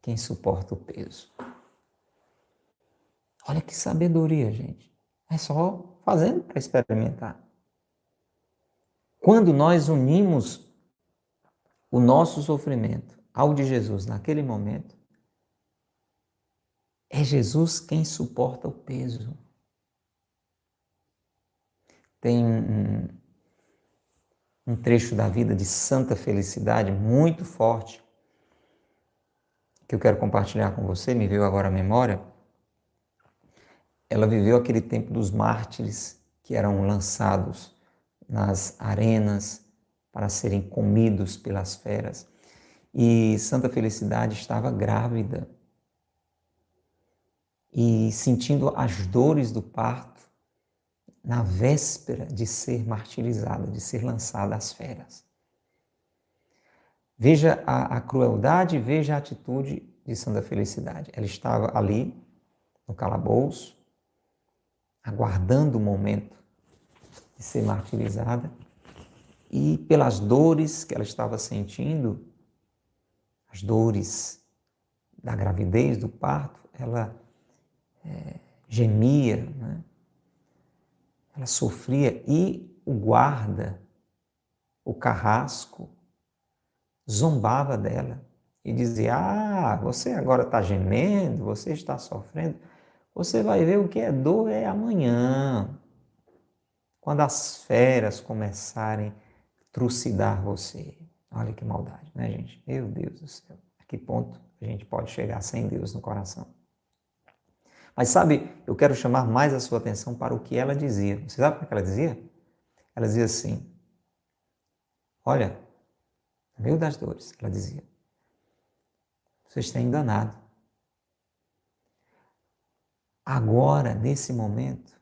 quem suporta o peso. Olha que sabedoria, gente. É só fazendo para experimentar. Quando nós unimos o nosso sofrimento ao de Jesus naquele momento, é Jesus quem suporta o peso. Tem um trecho da vida de Santa Felicidade muito forte que eu quero compartilhar com você, me veio agora à memória. Ela viveu aquele tempo dos mártires que eram lançados nas arenas para serem comidos pelas feras. E Santa Felicidade estava grávida e sentindo as dores do parto na véspera de ser martirizada, de ser lançada às feras. Veja a crueldade, veja a atitude de Santa Felicidade. Ela estava ali, no calabouço, aguardando o momento de ser martirizada, e pelas dores que ela estava sentindo, as dores da gravidez, do parto, ela gemia, né? Ela sofria, e o guarda, o carrasco, zombava dela e dizia: ah, você agora está gemendo, você está sofrendo, você vai ver o que é dor é amanhã, quando as feras começarem a trucidar você. Olha que maldade, né, gente? Meu Deus do céu, a que ponto a gente pode chegar sem Deus no coração? Mas sabe, eu quero chamar mais a sua atenção para o que ela dizia. Você sabe o que ela dizia? Ela dizia assim: olha, no meio das dores, ela dizia: você está enganado. Agora, nesse momento,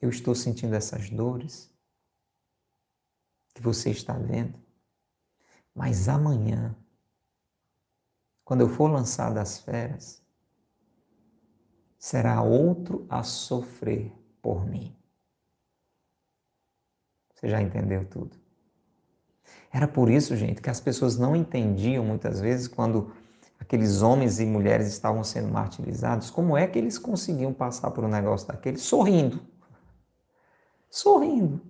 eu estou sentindo essas dores que você está vendo, mas amanhã, quando eu for lançada às feras, será outro a sofrer por mim. Você já entendeu tudo? Era por isso, gente, que as pessoas não entendiam muitas vezes quando aqueles homens e mulheres estavam sendo martirizados, como é que eles conseguiam passar por um negócio daquele sorrindo. Sorrindo.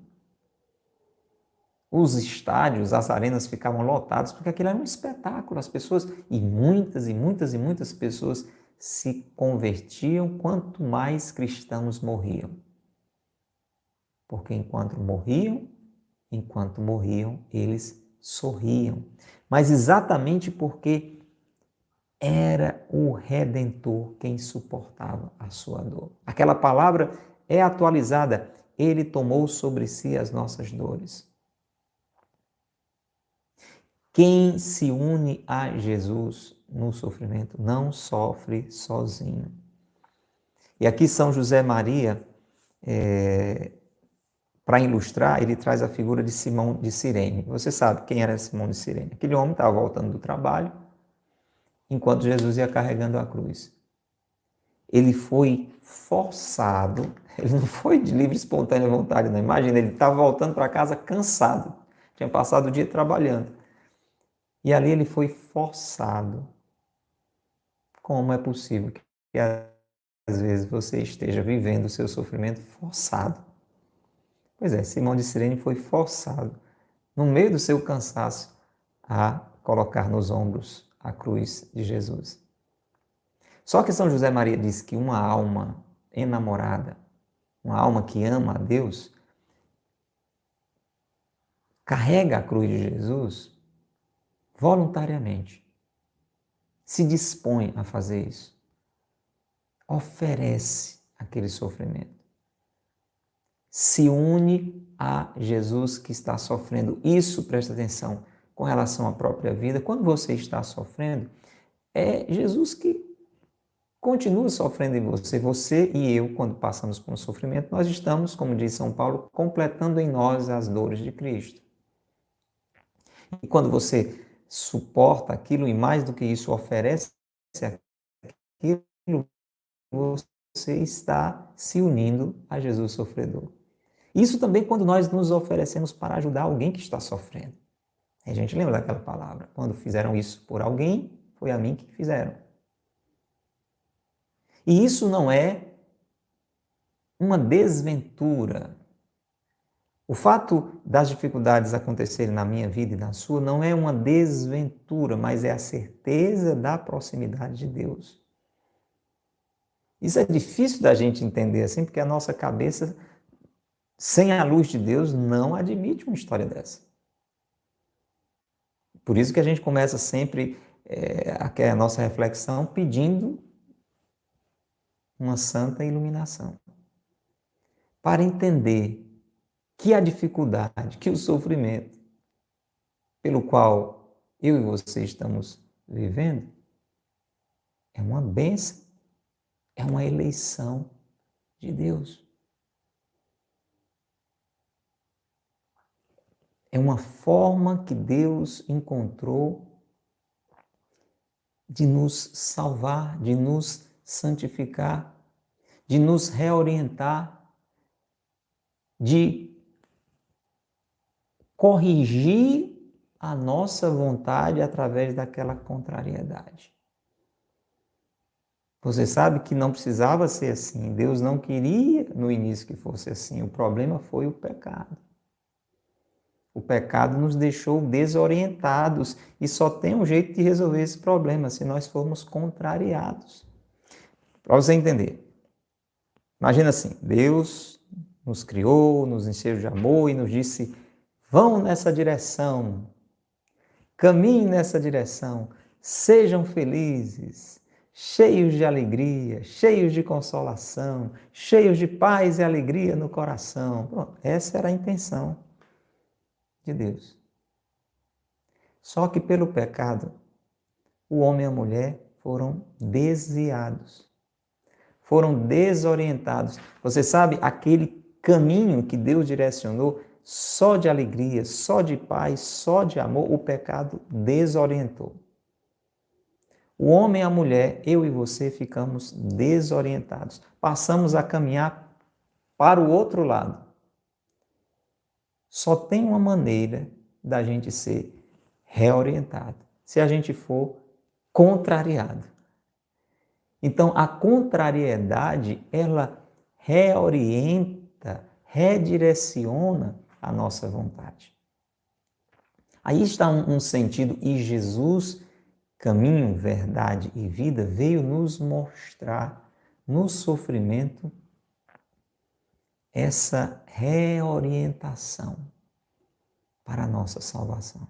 Os estádios, as arenas ficavam lotadas, porque aquilo era um espetáculo. As pessoas, e muitas pessoas se convertiam quanto mais cristãos morriam. Porque enquanto morriam, eles sorriam. Mas exatamente porque era o Redentor quem suportava a sua dor. Aquela palavra é atualizada: ele tomou sobre si as nossas dores. Quem se une a Jesus no sofrimento não sofre sozinho. E aqui São José Maria, para ilustrar, ele traz a figura de Simão de Cirene. Você sabe quem era Simão de Cirene? Aquele homem estava voltando do trabalho enquanto Jesus ia carregando a cruz. Ele foi forçado, ele não foi de livre e espontânea vontade, não. Imagina, ele estava voltando para casa cansado, tinha passado o dia trabalhando. E ali ele foi forçado. Como é possível que às vezes você esteja vivendo o seu sofrimento forçado? Pois é, Simão de Cirene foi forçado, no meio do seu cansaço, a colocar nos ombros a cruz de Jesus. Só que São José Maria diz que uma alma enamorada, uma alma que ama a Deus, carrega a cruz de Jesus voluntariamente, se dispõe a fazer isso, oferece aquele sofrimento, se une a Jesus que está sofrendo. Isso, presta atenção, com relação à própria vida. Quando você está sofrendo, é Jesus que continua sofrendo em você. Você e eu, quando passamos por um sofrimento, nós estamos, como diz São Paulo, completando em nós as dores de Cristo. E quando você suporta aquilo e mais do que isso oferece aquilo, você está se unindo a Jesus sofredor. Isso também quando nós nos oferecemos para ajudar alguém que está sofrendo. A gente lembra daquela palavra, quando fizeram isso por alguém, foi a mim que fizeram. E isso não é uma desventura. O fato das dificuldades acontecerem na minha vida e na sua não é uma desventura, mas é a certeza da proximidade de Deus. Isso é difícil da gente entender assim, porque a nossa cabeça, sem a luz de Deus, não admite uma história dessa. Por isso que a gente começa sempre a nossa reflexão pedindo uma santa iluminação. Para entender que a dificuldade, que o sofrimento pelo qual eu e você estamos vivendo é uma bênção, é uma eleição de Deus. É uma forma que Deus encontrou de nos salvar, de nos santificar, de nos reorientar, de corrigir a nossa vontade através daquela contrariedade. Você sabe que não precisava ser assim. Deus não queria no início que fosse assim. O problema foi o pecado. O pecado nos deixou desorientados e só tem um jeito de resolver esse problema se nós formos contrariados. Para você entender. Imagina assim, Deus nos criou, nos encheu de amor e nos disse: vão nessa direção, caminhem nessa direção, sejam felizes, cheios de alegria, cheios de consolação, cheios de paz e alegria no coração. Bom, essa era a intenção de Deus. Só que pelo pecado, o homem e a mulher foram desviados, foram desorientados. Você sabe, aquele caminho que Deus direcionou só de alegria, só de paz, só de amor, o pecado desorientou. O homem e a mulher, eu e você, ficamos desorientados. Passamos a caminhar para o outro lado. Só tem uma maneira da gente ser reorientado, se a gente for contrariado. Então, a contrariedade, ela reorienta, redireciona a nossa vontade. Aí está um sentido, e Jesus, caminho, verdade e vida, veio nos mostrar no sofrimento essa reorientação para a nossa salvação.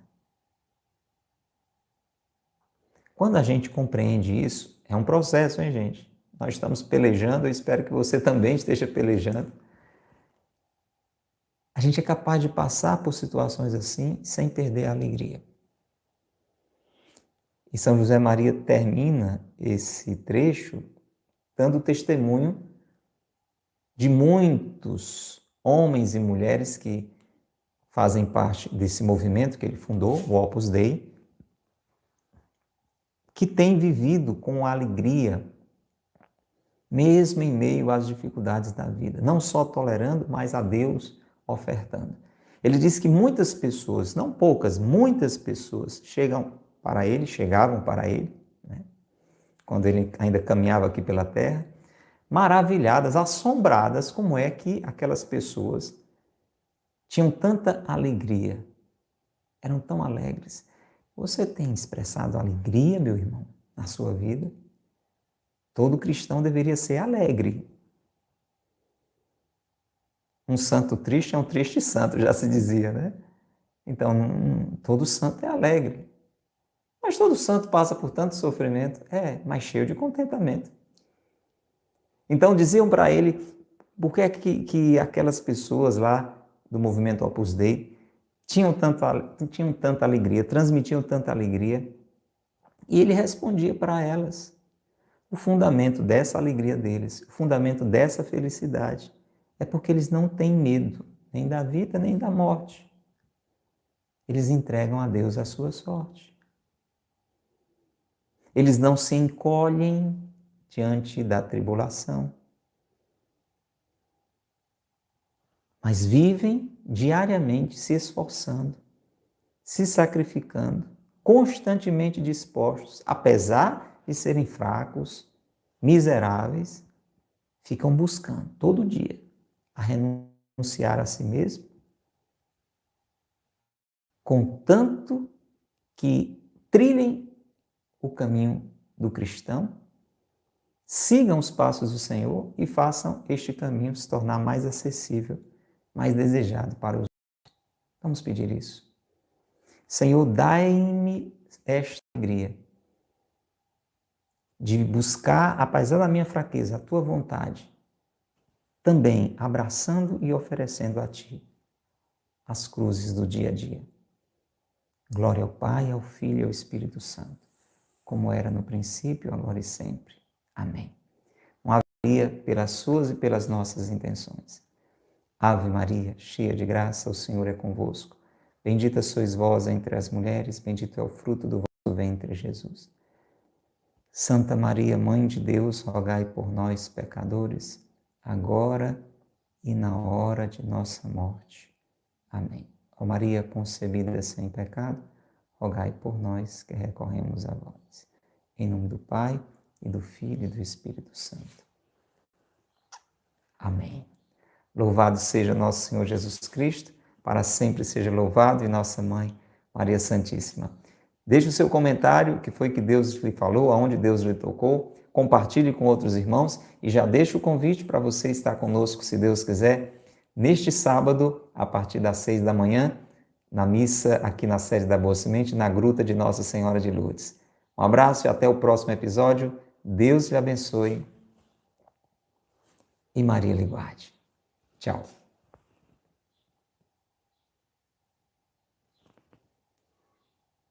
Quando a gente compreende isso, é um processo, hein, gente? Nós estamos pelejando, eu espero que você também esteja pelejando. A gente é capaz de passar por situações assim sem perder a alegria. E São José Maria termina esse trecho dando testemunho de muitos homens e mulheres que fazem parte desse movimento que ele fundou, o Opus Dei, que tem vivido com alegria, mesmo em meio às dificuldades da vida, não só tolerando, mas a Deus ofertando. Ele diz que muitas pessoas, não poucas, muitas pessoas chegavam para ele, né, quando ele ainda caminhava aqui pela terra, maravilhadas, assombradas, como é que aquelas pessoas tinham tanta alegria, eram tão alegres. Você tem expressado alegria, meu irmão, na sua vida? Todo cristão deveria ser alegre. Um santo triste é um triste santo, já se dizia, né? Então, todo santo é alegre. Mas todo santo passa por tanto sofrimento, mas cheio de contentamento. Então, diziam para ele, por que é que aquelas pessoas lá do movimento Opus Dei tinham tanta alegria, transmitiam tanta alegria? E ele respondia para elas. O fundamento dessa alegria deles, o fundamento dessa felicidade, é porque eles não têm medo, nem da vida, nem da morte. Eles entregam a Deus a sua sorte. Eles não se encolhem diante da tribulação, mas vivem diariamente se esforçando, se sacrificando, constantemente dispostos, apesar de serem fracos, miseráveis, ficam buscando todo dia a renunciar a si mesmo, contanto que trilhem o caminho do cristão, sigam os passos do Senhor e façam este caminho se tornar mais acessível, mais desejado para os outros. Vamos pedir isso. Senhor, dai-me esta alegria de buscar, apesar da minha fraqueza, a Tua vontade, também abraçando e oferecendo a Ti as cruzes do dia a dia. Glória ao Pai, ao Filho e ao Espírito Santo, como era no princípio, agora e sempre. Amém. Uma Ave Maria pelas suas e pelas nossas intenções. Ave Maria, cheia de graça, o Senhor é convosco. Bendita sois vós entre as mulheres, bendito é o fruto do vosso ventre, Jesus. Santa Maria, Mãe de Deus, rogai por nós, pecadores, agora e na hora de nossa morte. Amém. Ó Maria concebida sem pecado, rogai por nós que recorremos a vós. Em nome do Pai, e do Filho e do Espírito Santo. Amém. Louvado seja nosso Senhor Jesus Cristo, para sempre seja louvado, e nossa Mãe, Maria Santíssima. Deixe o seu comentário, o que foi que Deus lhe falou, aonde Deus lhe tocou, compartilhe com outros irmãos e já deixe o convite para você estar conosco, se Deus quiser, neste sábado, a partir das 6 da manhã, na missa aqui na sede da Boa Semente, na Gruta de Nossa Senhora de Lourdes. Um abraço e até o próximo episódio. Deus lhe abençoe e Maria lhe guarde. Tchau.